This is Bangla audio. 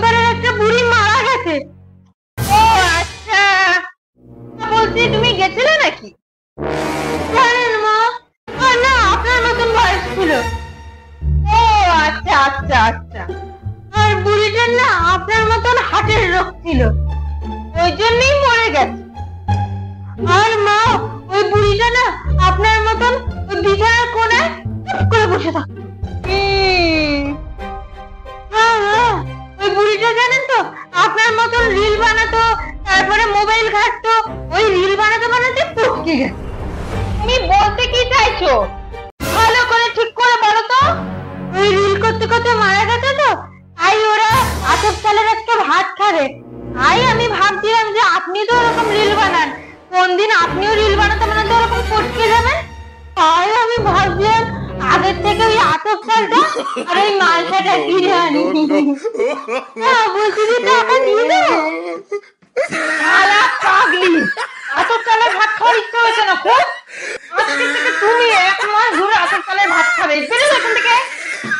পাড়ার একটা বুড়ি মারা গেছে। ও আচ্ছা, বলছি তুমি গেছিলে নাকি? জানেন মা, না আপনার মতন বয়স ছিল। ও আচ্ছা আচ্ছা আচ্ছা। আর বুড়িটার না আপনার মতন হার্টের রোগ ছিল, ওই জন্যই মরে গেছে। আর মা, ওই বুড়িটা না আপনার মতন ওই বিছানার কোণায় চুপ করে বসে থাকতো। ওই বুড়িটা জানেন তো আপনার মতন রিল বানাতো, তারপরে মোবাইল ঘাঁটতো, ওই রিল বানাতে বানাতে পড়কে গেছে। তুমি বলতে কি চাইছো ভালো করে ঠিক করে বলো তো। ওই রিল করতে করতে মারা গেছে তো, তাই ওরা আতপ চালের একটা ভাত খাবে। তাই আমি ভাবছিলাম যে আপনি তো ওরকম রিল বানান, কোন দিন আপনিও রিল বানাতে বানাতে ওরকম পড়কে যাবেন। তাই আমি ভাবছিলাম আগের থেকে ওই আতপ চালটা আর ওই মালটাটা কিনে আনি। বলছি যে টাকা দিয়ে দেবো। শালা পাগলি, আতপ চালের ভাত খাওয়ার ইচ্ছে হয়েছে না খুব? আজকে থেকে তুমি 1 মাস ধরে আতপ চালের ভাত খাবে, বেরো এখান থেকে।